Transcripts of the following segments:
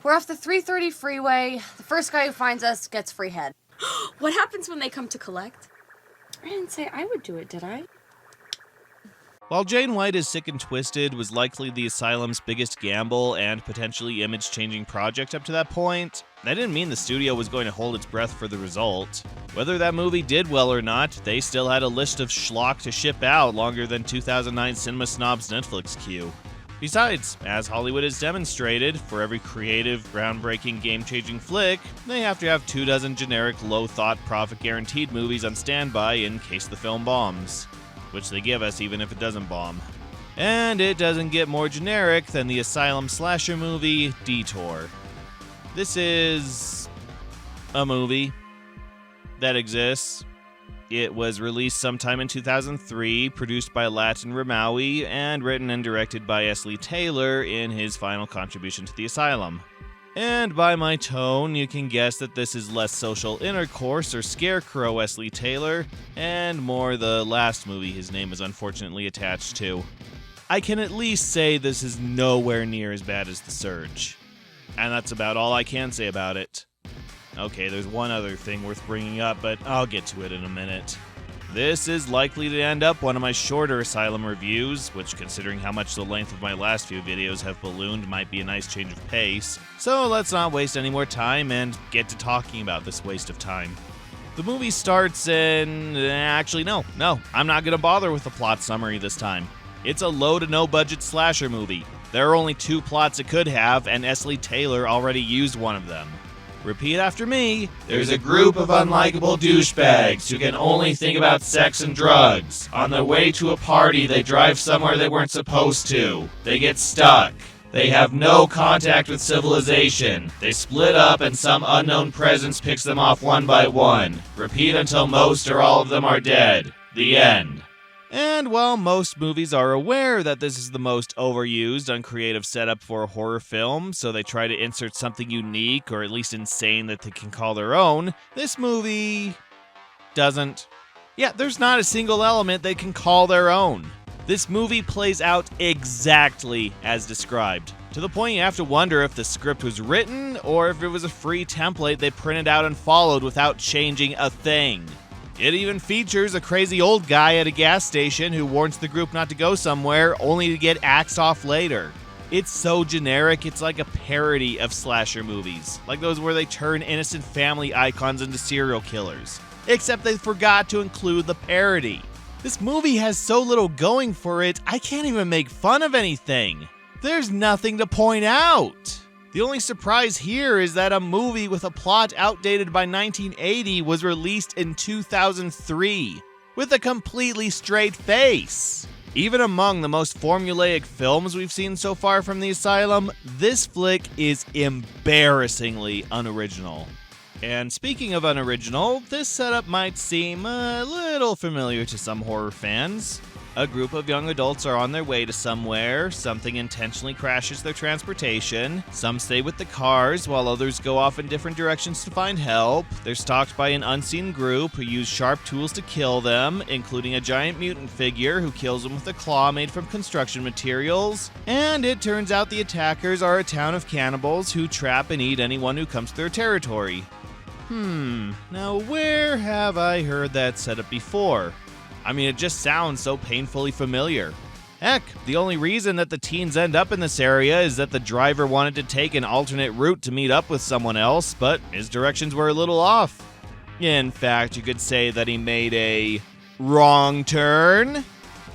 We're off the 330 freeway. The first guy who finds us gets free head. What happens when they come to collect? I didn't say I would do it, did I? While Jane White is Sick and Twisted was likely the Asylum's biggest gamble and potentially image-changing project up to that point, that didn't mean the studio was going to hold its breath for the result. Whether that movie did well or not, they still had a list of schlock to ship out longer than 2009 Cinema Snob's Netflix queue. Besides, as Hollywood has demonstrated, for every creative, groundbreaking, game-changing flick, they have to have 24 generic, low-thought, profit-guaranteed movies on standby in case the film bombs. Which they give us even if it doesn't bomb. And it doesn't get more generic than the Asylum slasher movie, Detour. This is a movie that exists. It was released sometime in 2003, produced by Latin Ramaui, and written and directed by S. Lee Taylor in his final contribution to the Asylum. And by my tone, you can guess that this is less social intercourse or Scarecrow S. Lee Taylor, and more the last movie his name is unfortunately attached to. I can at least say this is nowhere near as bad as The Surge. And that's about all I can say about it. Okay, there's one other thing worth bringing up, but I'll get to it in a minute. This is likely to end up one of my shorter Asylum reviews, which, considering how much the length of my last few videos have ballooned, might be a nice change of pace. So let's not waste any more time and get to talking about this waste of time. The movie starts in... Actually, no, I'm not going to bother with the plot summary this time. It's a low to no budget slasher movie. There are only 2 plots it could have, and S. Lee Taylor already used one of them. Repeat after me. There's a group of unlikable douchebags who can only think about sex and drugs. On their way to a party, they drive somewhere they weren't supposed to. They get stuck. They have no contact with civilization. They split up and some unknown presence picks them off one by one. Repeat until most or all of them are dead. The end. And while most movies are aware that this is the most overused, uncreative setup for a horror film, so they try to insert something unique or at least insane that they can call their own, this movie doesn't. Yeah, there's not a single element they can call their own. This movie plays out exactly as described, to the point you have to wonder if the script was written or if it was a free template they printed out and followed without changing a thing. It even features a crazy old guy at a gas station who warns the group not to go somewhere, only to get axed off later. It's so generic, it's like a parody of slasher movies, like those where they turn innocent family icons into serial killers. Except they forgot to include the parody. This movie has so little going for it, I can't even make fun of anything. There's nothing to point out. The only surprise here is that a movie with a plot outdated by 1980 was released in 2003, with a completely straight face. Even among the most formulaic films we've seen so far from the Asylum, this flick is embarrassingly unoriginal. And speaking of unoriginal, this setup might seem a little familiar to some horror fans. A group of young adults are on their way to somewhere, something intentionally crashes their transportation, some stay with the cars while others go off in different directions to find help, they're stalked by an unseen group who use sharp tools to kill them, including a giant mutant figure who kills them with a claw made from construction materials, and it turns out the attackers are a town of cannibals who trap and eat anyone who comes to their territory. Now where have I heard that setup before? I mean, it just sounds so painfully familiar. Heck, the only reason that the teens end up in this area is that the driver wanted to take an alternate route to meet up with someone else, but his directions were a little off. In fact, you could say that he made a wrong turn.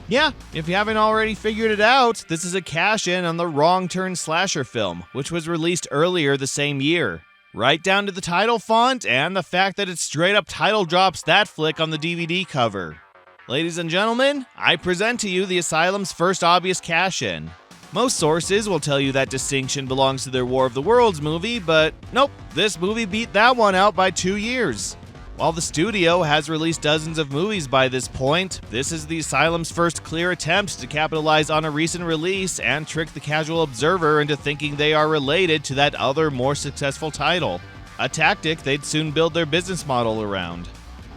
Yeah, if you haven't already figured it out, this is a cash-in on the Wrong Turn slasher film, which was released earlier the same year. Right down to the title font and the fact that it straight up title drops that flick on the DVD cover. Ladies and gentlemen, I present to you the Asylum's first obvious cash-in. Most sources will tell you that distinction belongs to their War of the Worlds movie, but nope, this movie beat that one out by 2 years. While the studio has released dozens of movies by this point, this is the Asylum's first clear attempt to capitalize on a recent release and trick the casual observer into thinking they are related to that other, more successful title. A tactic they'd soon build their business model around.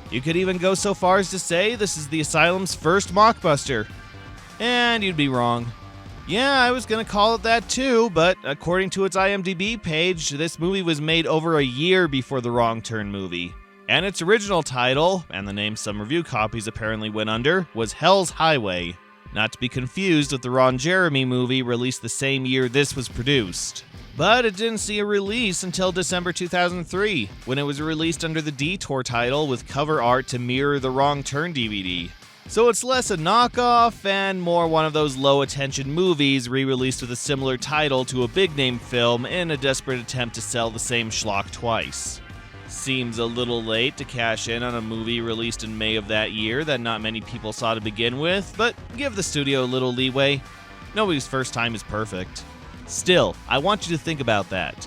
You could even go so far as to say this is the Asylum's first mockbuster. And you'd be wrong. Yeah, I was gonna call it that too, but according to its IMDb page, this movie was made over a year before the Wrong Turn movie. And its original title, and the name some review copies apparently went under, was Hell's Highway. Not to be confused with the Ron Jeremy movie released the same year this was produced. But it didn't see a release until December 2003, when it was released under the Detour title with cover art to mirror the Wrong Turn DVD. So it's less a knockoff and more one of those low-attention movies re-released with a similar title to a big-name film in a desperate attempt to sell the same schlock twice. Seems a little late to cash in on a movie released in May of that year that not many people saw to begin with, but give the studio a little leeway. Nobody's first time is perfect. Still, I want you to think about that.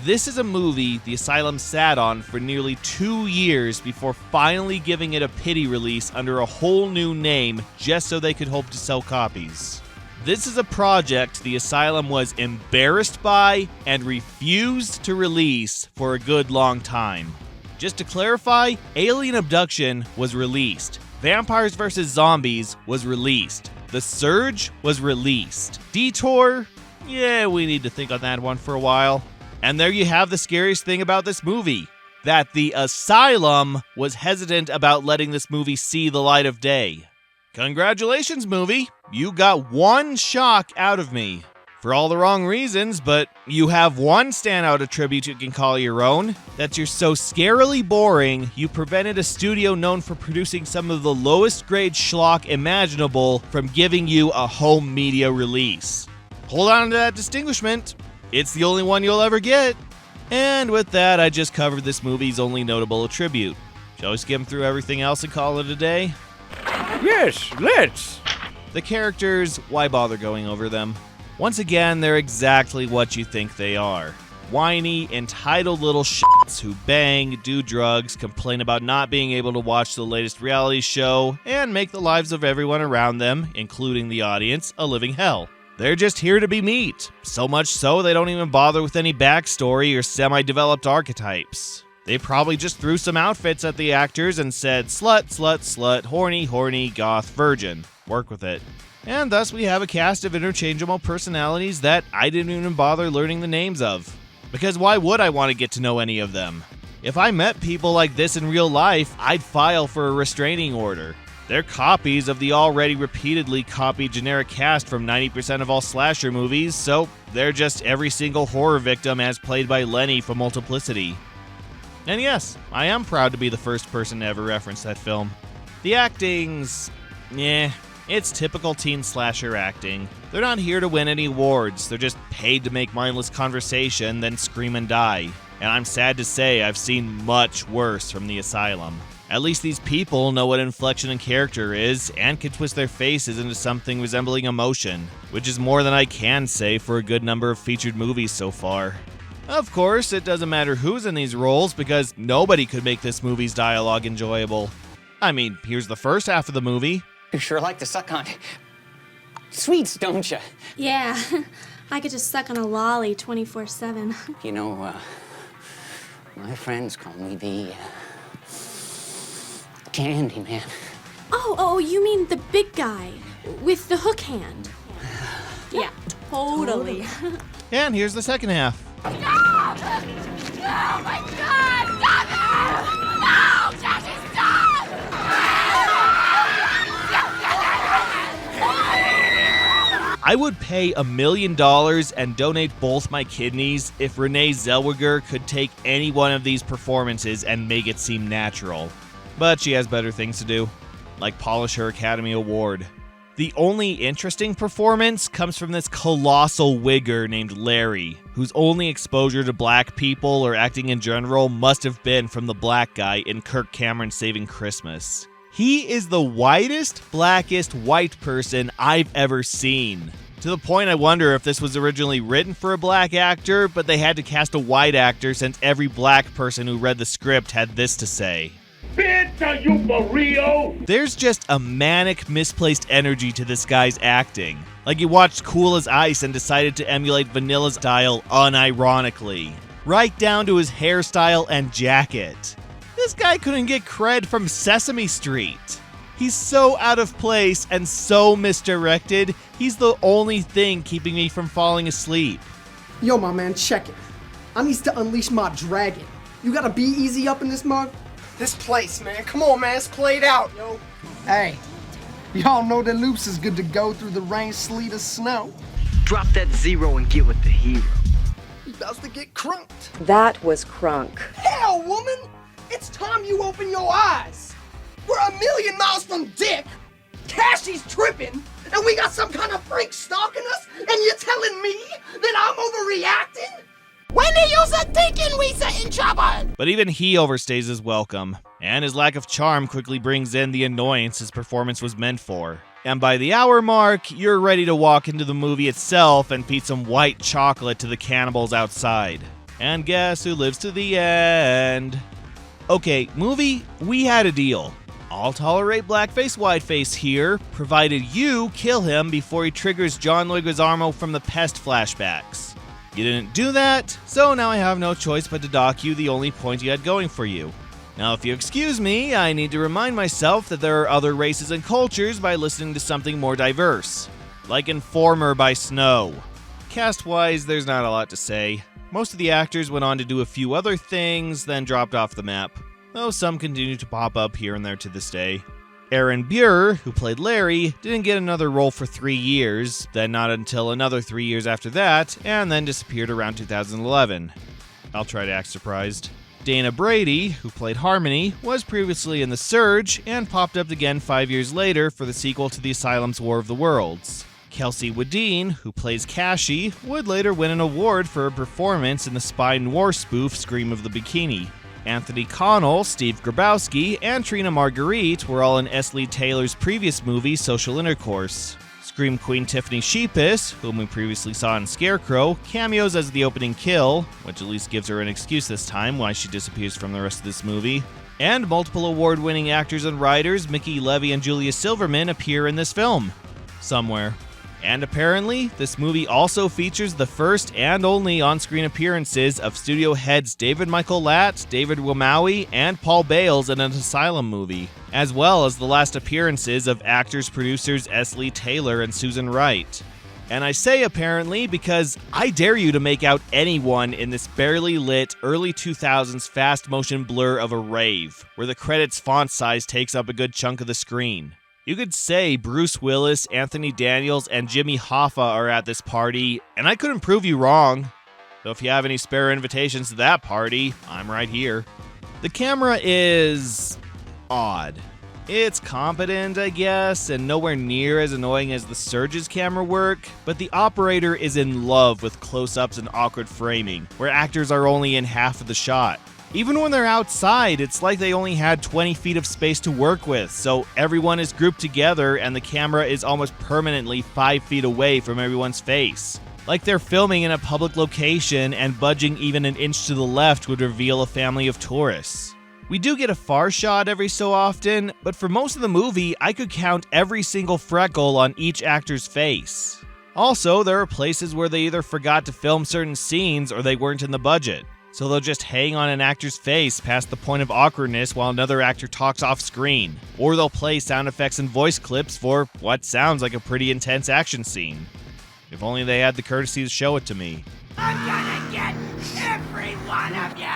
This is a movie the Asylum sat on for nearly 2 years before finally giving it a pity release under a whole new name just so they could hope to sell copies. This is a project the Asylum was embarrassed by and refused to release for a good long time. Just to clarify, Alien Abduction was released. Vampires vs. Zombies was released. The Surge was released. Detour? Yeah, we need to think on that one for a while. And there you have the scariest thing about this movie. That the Asylum was hesitant about letting this movie see the light of day. Congratulations, movie! You got one shock out of me. For all the wrong reasons, but you have one standout attribute you can call your own. That you're so scarily boring, you prevented a studio known for producing some of the lowest grade schlock imaginable from giving you a home media release. Hold on to that distinguishment. It's the only one you'll ever get. And with that, I just covered this movie's only notable attribute. Shall we skim through everything else and call it a day? Yes, let's. The characters, why bother going over them? Once again, they're exactly what you think they are. Whiny, entitled little shits who bang, do drugs, complain about not being able to watch the latest reality show, and make the lives of everyone around them, including the audience, a living hell. They're just here to be meat. So much so they don't even bother with any backstory or semi-developed archetypes. They probably just threw some outfits at the actors and said, slut, slut, slut, horny, horny, goth, virgin. Work with it. And thus we have a cast of interchangeable personalities that I didn't even bother learning the names of. Because why would I want to get to know any of them? If I met people like this in real life, I'd file for a restraining order. They're copies of the already repeatedly copied generic cast from 90% of all slasher movies, so they're just every single horror victim as played by Lenny from Multiplicity. And yes, I am proud to be the first person to ever reference that film. The acting's... it's typical teen slasher acting. They're not here to win any awards, they're just paid to make mindless conversation, then scream and die. And I'm sad to say I've seen much worse from the Asylum. At least these people know what inflection and character is, and can twist their faces into something resembling emotion, which is more than I can say for a good number of featured movies so far. Of course, it doesn't matter who's in these roles, because nobody could make this movie's dialogue enjoyable. I mean, here's the first half of the movie. You sure like to suck on sweets, don't you? Yeah, I could just suck on a lolly 24/7. You know, my friends call me the Candy Man. Oh, you mean the big guy with the hook hand? Yeah, totally. And here's the second half. No! Oh my God! Stop it! No! Jesse, stop! I would pay $1 million and donate both my kidneys if Renee Zellweger could take any one of these performances and make it seem natural. But she has better things to do, like polish her Academy Award. The only interesting performance comes from this colossal wigger named Larry, whose only exposure to black people or acting in general must have been from the black guy in Kirk Cameron's Saving Christmas. He is the whitest, blackest white person I've ever seen. To the point I wonder if this was originally written for a black actor, but they had to cast a white actor since every black person who read the script had this to say. mockbuster, you for real? There's just a manic, misplaced energy to this guy's acting. Like he watched Cool as Ice and decided to emulate Vanilla's style unironically. Right down to his hairstyle and jacket. This guy couldn't get cred from Sesame Street. He's so out of place and so misdirected, he's the only thing keeping me from falling asleep. Yo, my man, check it. I needs to unleash my dragon. You gotta be easy up in this mug? This place, man. Come on, man. Let's play it out, yo. Hey, y'all know that Loops is good to go through the rain, sleet, or snow. Drop that zero and get with the hero. He about to get crunked. That was crunk. Hell, woman! It's time you open your eyes. We're a million miles from Dick. Cassie's tripping, and we got some kind of freak stalking us, and you're telling me that I'm overreacting? When they use a thinking, we set in trouble! But even he overstays his welcome, and his lack of charm quickly brings in the annoyance his performance was meant for. And by the hour mark, you're ready to walk into the movie itself and feed some white chocolate to the cannibals outside. And guess who lives to the end? Okay, movie, we had a deal. I'll tolerate blackface, whiteface here, provided you kill him before he triggers John Leguizamo from the Pest flashbacks. You didn't do that, so now I have no choice but to dock you the only point you had going for you. Now, if you excuse me, I need to remind myself that there are other races and cultures by listening to something more diverse. Like Informer by Snow. Cast-wise, there's not a lot to say. Most of the actors went on to do a few other things, then dropped off the map, though some continue to pop up here and there to this day. Aaron Burr, who played Larry, didn't get another role for 3 years, then not until another 3 years after that, and then disappeared around 2011. I'll try to act surprised. Dana Brady, who played Harmony, was previously in The Surge, and popped up again 5 years later for the sequel to the Asylum's War of the Worlds. Kelsey Wadeen, who plays Kashi, would later win an award for her performance in the spy noir spoof Scream of the Bikini. Anthony Connell, Steve Grabowski, and Trina Marguerite were all in S. Lee Taylor's previous movie, Social Intercourse. Scream Queen Tiffany Sheepus, whom we previously saw in Scarecrow, cameos as the opening kill, which at least gives her an excuse this time why she disappears from the rest of this movie. And multiple award-winning actors and writers, Mickey Levy and Julia Silverman, appear in this film. Somewhere. And apparently, this movie also features the first and only on-screen appearances of studio heads David Michael Latt, David Womaui, and Paul Bales in an Asylum movie, as well as the last appearances of actors-producers S. Lee Taylor and Susan Wright. And I say apparently because I dare you to make out anyone in this barely lit early 2000s fast-motion blur of a rave, where the credits font size takes up a good chunk of the screen. You could say Bruce Willis, Anthony Daniels, and Jimmy Hoffa are at this party, and I couldn't prove you wrong. So if you have any spare invitations to that party, I'm right here. The camera is odd. It's competent, I guess, and nowhere near as annoying as the Surge's camera work, but the operator is in love with close-ups and awkward framing, where actors are only in half of the shot. Even when they're outside, it's like they only had 20 feet of space to work with, so everyone is grouped together and the camera is almost permanently 5 feet away from everyone's face. Like they're filming in a public location and budging even an inch to the left would reveal a family of tourists. We do get a far shot every so often, but for most of the movie, I could count every single freckle on each actor's face. Also, there are places where they either forgot to film certain scenes or they weren't in the budget. So they'll just hang on an actor's face past the point of awkwardness while another actor talks off screen. Or they'll play sound effects and voice clips for what sounds like a pretty intense action scene. If only they had the courtesy to show it to me. I'm gonna get every one of you!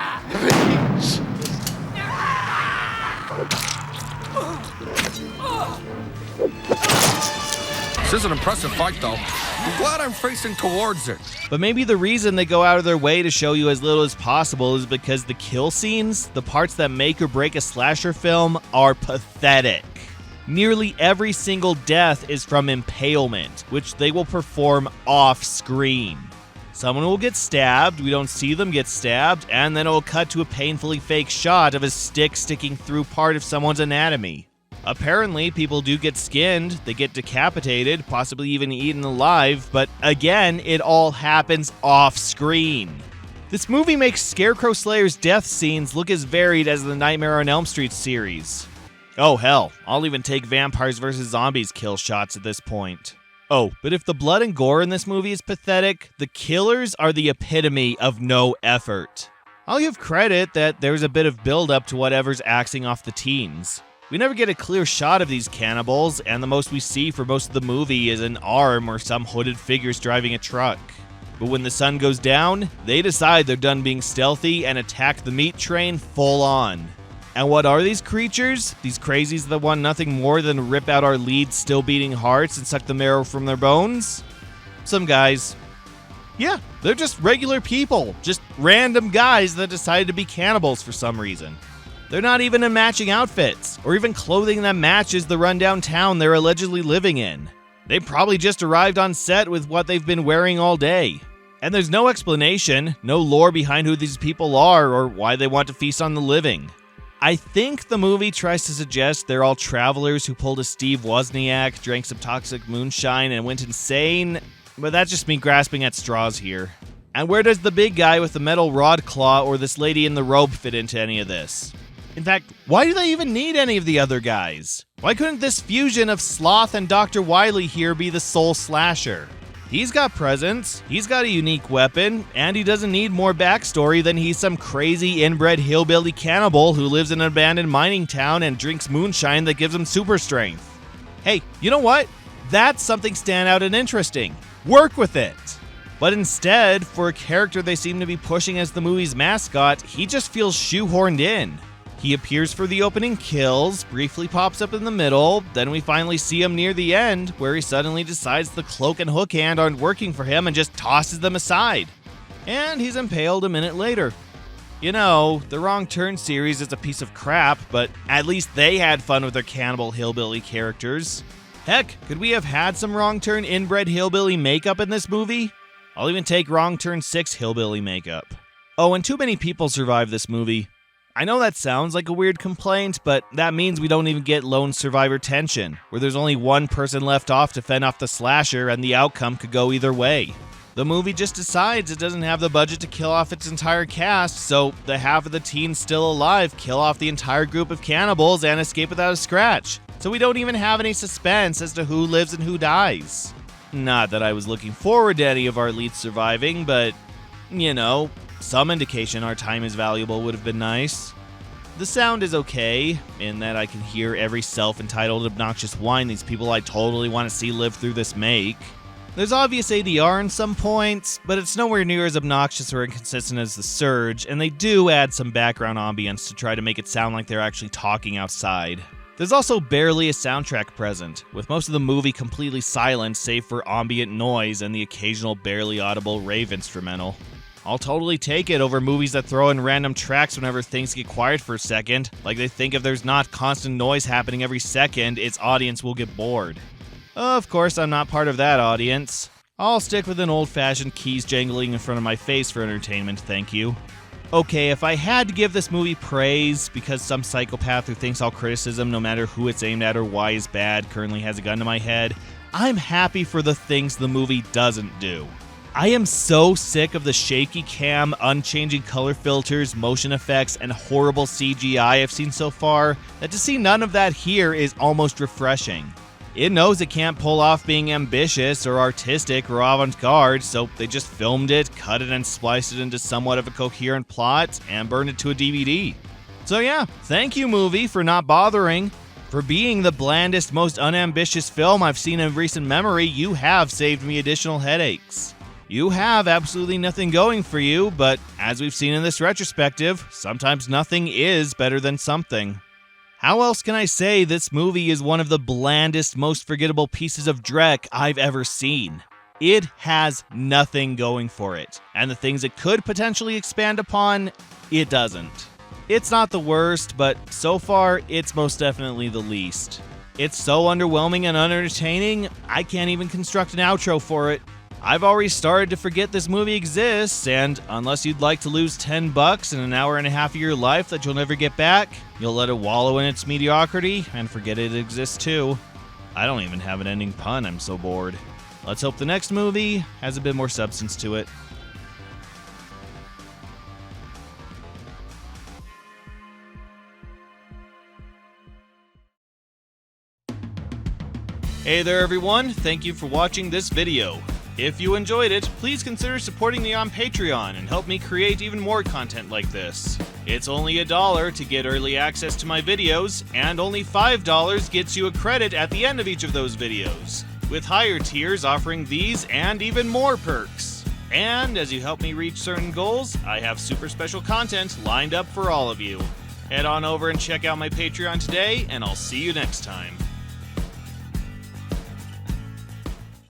This is an impressive fight, though. I'm glad I'm facing towards it. But maybe the reason they go out of their way to show you as little as possible is because the kill scenes, the parts that make or break a slasher film, are pathetic. Nearly every single death is from impalement, which they will perform off-screen. Someone will get stabbed, we don't see them get stabbed, and then it will cut to a painfully fake shot of a stick sticking through part of someone's anatomy. Apparently, people do get skinned, they get decapitated, possibly even eaten alive, but again, it all happens off-screen. This movie makes Scarecrow Slayer's death scenes look as varied as the Nightmare on Elm Street series. Oh hell, I'll even take vampires versus zombies kill shots at this point. Oh, but if the blood and gore in this movie is pathetic, the killers are the epitome of no effort. I'll give credit that there's a bit of build-up to whatever's axing off the teens. We never get a clear shot of these cannibals, and the most we see for most of the movie is an arm or some hooded figures driving a truck. But when the sun goes down, they decide they're done being stealthy and attack the meat train full on. And what are these creatures? These crazies that want nothing more than rip out our leads' still beating hearts and suck the marrow from their bones? Some guys. Yeah, they're just regular people. Just random guys that decided to be cannibals for some reason. They're not even in matching outfits, or even clothing that matches the rundown town they're allegedly living in. They probably just arrived on set with what they've been wearing all day. And there's no explanation, no lore behind who these people are or why they want to feast on the living. I think the movie tries to suggest they're all travelers who pulled a Steve Wozniak, drank some toxic moonshine, and went insane, but that's just me grasping at straws here. And where does the big guy with the metal rod claw or this lady in the robe fit into any of this? In fact, why do they even need any of the other guys? Why couldn't this fusion of Sloth and Dr. Wily here be the sole slasher? He's got presence, he's got a unique weapon, and he doesn't need more backstory than he's some crazy inbred hillbilly cannibal who lives in an abandoned mining town and drinks moonshine that gives him super strength. Hey, you know what? That's something standout and interesting. Work with it! But instead, for a character they seem to be pushing as the movie's mascot, he just feels shoehorned in. He appears for the opening kills, briefly pops up in the middle, then we finally see him near the end, where he suddenly decides the cloak and hook hand aren't working for him and just tosses them aside. And he's impaled a minute later. You know, the Wrong Turn series is a piece of crap, but at least they had fun with their cannibal hillbilly characters. Heck, could we have had some Wrong Turn inbred hillbilly makeup in this movie? I'll even take Wrong Turn 6 hillbilly makeup. Oh, and too many people survive this movie. I know that sounds like a weird complaint, but that means we don't even get lone survivor tension, where there's only one person left off to fend off the slasher and the outcome could go either way. The movie just decides it doesn't have the budget to kill off its entire cast, so the half of the teens still alive kill off the entire group of cannibals and escape without a scratch. So we don't even have any suspense as to who lives and who dies. Not that I was looking forward to any of our leads surviving, but, you know, some indication our time is valuable would have been nice. The sound is okay, in that I can hear every self-entitled obnoxious whine these people I totally want to see live through this make. There's obvious ADR in some points, but it's nowhere near as obnoxious or inconsistent as The Surge, and they do add some background ambience to try to make it sound like they're actually talking outside. There's also barely a soundtrack present, with most of the movie completely silent save for ambient noise and the occasional barely audible rave instrumental. I'll totally take it over movies that throw in random tracks whenever things get quiet for a second, like they think if there's not constant noise happening every second, its audience will get bored. Of course, I'm not part of that audience. I'll stick with an old-fashioned keys jangling in front of my face for entertainment, thank you. Okay, if I had to give this movie praise because some psychopath who thinks all criticism, no matter who it's aimed at or why is bad, currently has a gun to my head, I'm happy for the things the movie doesn't do. I am so sick of the shaky cam, unchanging color filters, motion effects, and horrible CGI I've seen so far that to see none of that here is almost refreshing. It knows it can't pull off being ambitious or artistic or avant-garde, so they just filmed it, cut it, and spliced it into somewhat of a coherent plot, and burned it to a DVD. So yeah, thank you, movie, for not bothering. For being the blandest, most unambitious film I've seen in recent memory, you have saved me additional headaches. You have absolutely nothing going for you, but as we've seen in this retrospective, sometimes nothing is better than something. How else can I say this movie is one of the blandest, most forgettable pieces of dreck I've ever seen? It has nothing going for it, and the things it could potentially expand upon, it doesn't. It's not the worst, but so far, it's most definitely the least. It's so underwhelming and unentertaining, I can't even construct an outro for it. I've already started to forget this movie exists, and unless you'd like to lose $10 in an hour and a half of your life that you'll never get back, you'll let it wallow in its mediocrity and forget it exists too. I don't even have an ending pun, I'm so bored. Let's hope the next movie has a bit more substance to it. Hey there everyone, thank you for watching this video. If you enjoyed it, please consider supporting me on Patreon and help me create even more content like this. It's only $1 to get early access to my videos, and only $5 gets you a credit at the end of each of those videos, with higher tiers offering these and even more perks. And as you help me reach certain goals, I have super special content lined up for all of you. Head on over and check out my Patreon today, and I'll see you next time.